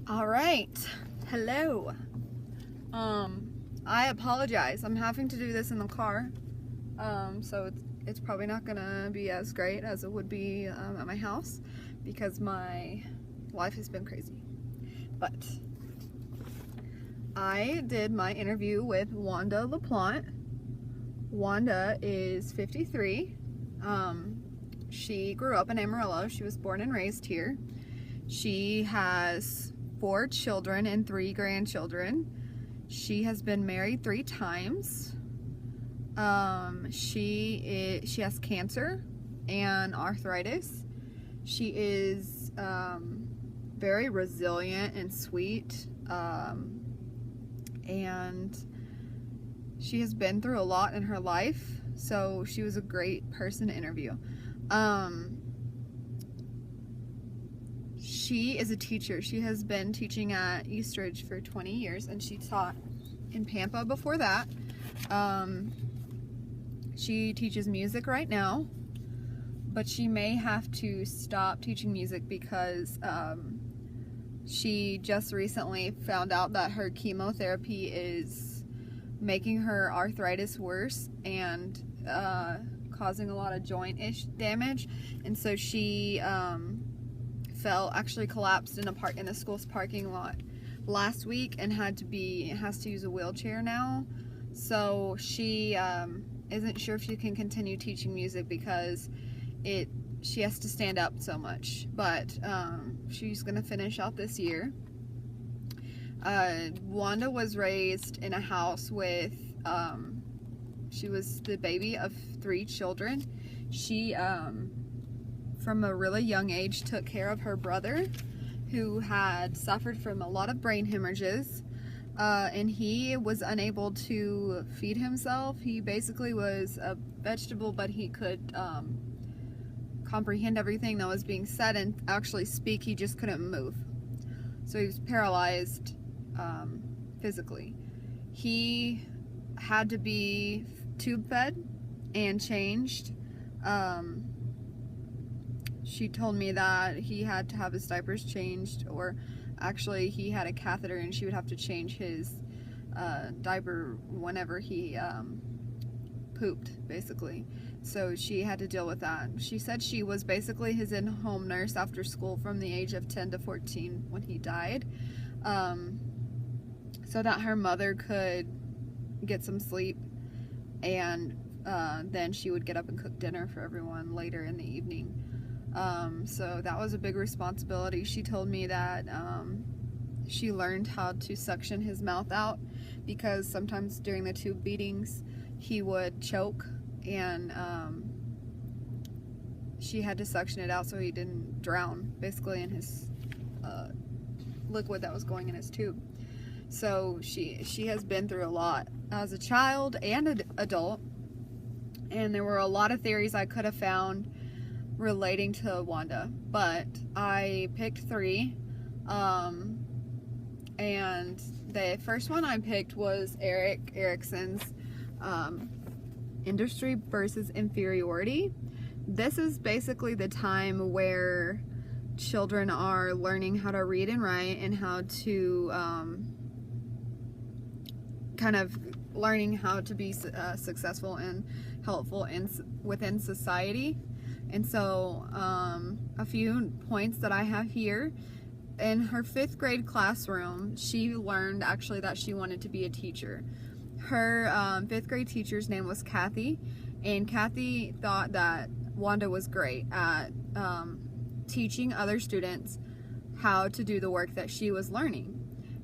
All right. Hello. I apologize. I'm having to do this in the car. So it's probably not gonna be as great as it would be at my house because my life has been crazy. But I did my interview with Wanda LaPlante. Wanda is 53. She grew up in Amarillo. She was born and raised here. She has 4 children and 3 grandchildren. She has been married 3 times. She has cancer and arthritis. She is very resilient and sweet, and she has been through a lot in her life, so she was a great person to interview. She is a teacher. She has been teaching at Eastridge for 20 years, and she taught in Pampa before that. She teaches music right now, but she may have to stop teaching music because she just recently found out that her chemotherapy is making her arthritis worse and causing a lot of joint damage, and so she actually collapsed in a school's parking lot last week and has to use a wheelchair now. So she isn't sure if she can continue teaching music because she has to stand up so much, but she's gonna finish out this year. Wanda was raised in a house with she was the baby of 3 children. She from a really young age took care of her brother, who had suffered from a lot of brain hemorrhages, and he was unable to feed himself. He basically was a vegetable, but he could comprehend everything that was being said and actually speak. He just couldn't move, so he was paralyzed physically. He had to be tube fed and changed. She told me that he had to have his diapers changed, or actually he had a catheter and she would have to change his diaper whenever he pooped, basically. So she had to deal with that. She said she was basically his in-home nurse after school from the age of 10 to 14 when he died, so that her mother could get some sleep, and then she would get up and cook dinner for everyone later in the evening. So that was a big responsibility. She told me that she learned how to suction his mouth out because sometimes during the tube feedings he would choke, and she had to suction it out so he didn't drown basically in his liquid that was going in his tube. So she has been through a lot as a child and an adult, and there were a lot of theories I could have found relating to Wanda, but I picked 3, and the first one I picked was Erik Erikson's industry versus inferiority. This is basically the time where children are learning how to read and write and how to kind of learning how to be successful and helpful within society. And so a few points that I have here: in her 5th grade classroom, she learned actually that she wanted to be a teacher. Her 5th grade teacher's name was Kathy, and Kathy thought that Wanda was great at teaching other students how to do the work that she was learning.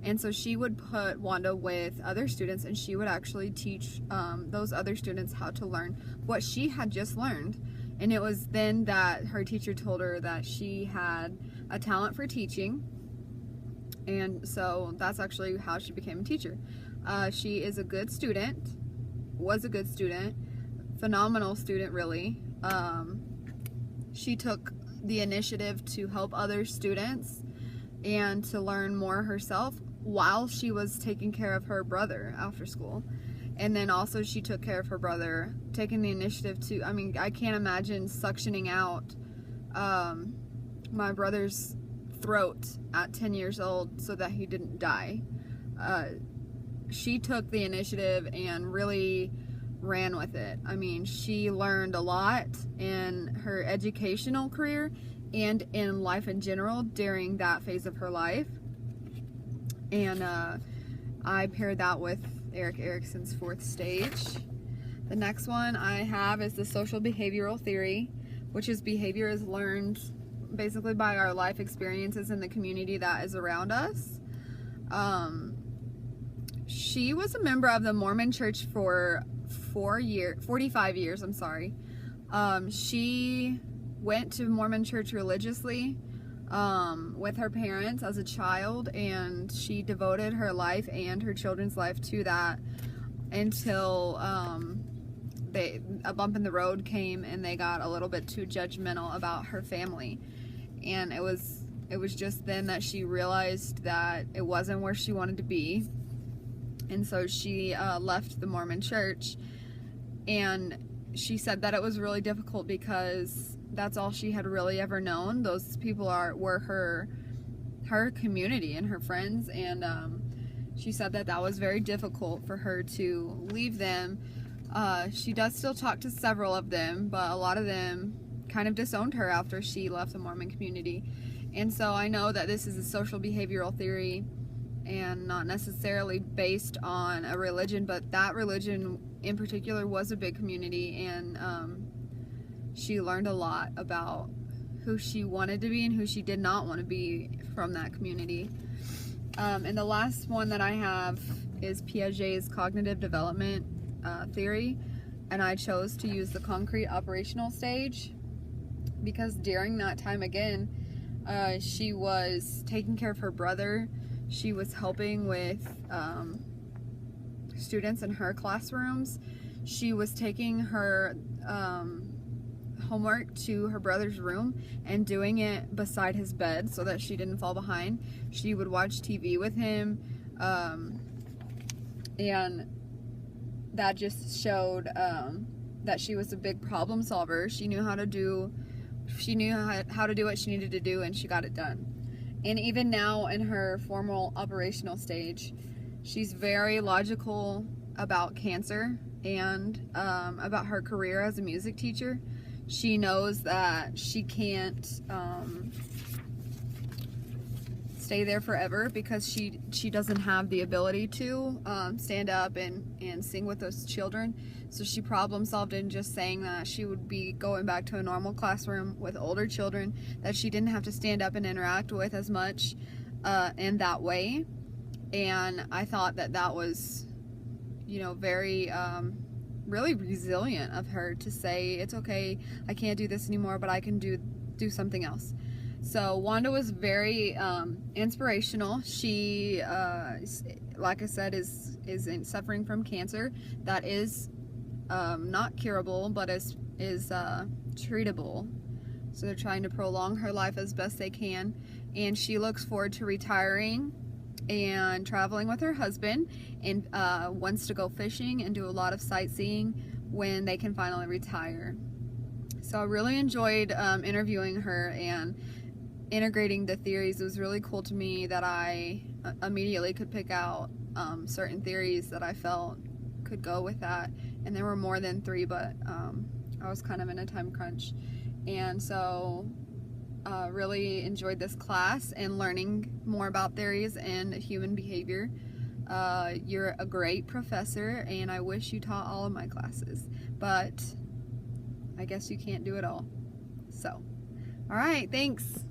And so she would put Wanda with other students, and she would actually teach those other students how to learn what she had just learned. And it was then that her teacher told her that she had a talent for teaching, and so that's actually how she became a teacher. She is a good student, was a good student, phenomenal student really. She took the initiative to help other students and to learn more herself while she was taking care of her brother after school. And then also she took care of her brother, taking the initiative to, I can't imagine suctioning out my brother's throat at 10 years old so that he didn't die. She took the initiative and really ran with it. I mean, she learned a lot in her educational career and in life in general during that phase of her life. And I paired that with Erik Erikson's fourth stage. The next one I have is the social behavioral theory, which is behavior is learned basically by our life experiences in the community that is around us. She was a member of the Mormon Church for 45 years. She went to Mormon Church religiously with her parents as a child, and she devoted her life and her children's life to that until a bump in the road came and they got a little bit too judgmental about her family. And it was just then that she realized that it wasn't where she wanted to be. And so she left the Mormon Church, and she said that it was really difficult because that's all she had really ever known. Those people were her community and her friends, and she said that was very difficult for her to leave them. She does still talk to several of them, but a lot of them kind of disowned her after she left the Mormon community. And so I know that this is a social behavioral theory and not necessarily based on a religion, but that religion in particular was a big community, and she learned a lot about who she wanted to be and who she did not want to be from that community. And the last one that I have is Piaget's cognitive development theory, and I chose to use the concrete operational stage because during that time, again, she was taking care of her brother. She was helping with students in her classrooms. She was taking her homework to her brother's room and doing it beside his bed so that she didn't fall behind. She would watch TV with him, and that just showed that she was a big problem solver. She knew how to do what she needed to do, and she got it done. And even now in her formal operational stage, she's very logical about cancer and about her career as a music teacher. She knows that she can't stay there forever because she doesn't have the ability to stand up and sing with those children. So she problem solved in just saying that she would be going back to a normal classroom with older children that she didn't have to stand up and interact with as much in that way. And I thought that was, very really resilient of her to say, it's okay, I can't do this anymore, but I can do something else. So Wanda was very inspirational. She, like I said, is suffering from cancer that is not curable, but is treatable. So they're trying to prolong her life as best they can, and she looks forward to retiring and traveling with her husband, and wants to go fishing and do a lot of sightseeing when they can finally retire. So I really enjoyed interviewing her and integrating the theories. It was really cool to me that I immediately could pick out certain theories that I felt could go with that, and there were more than 3, but I was kind of in a time crunch, and so really enjoyed this class and learning more about theories and human behavior. You're a great professor, and I wish you taught all of my classes, but I guess you can't do it all. So, all right, thanks.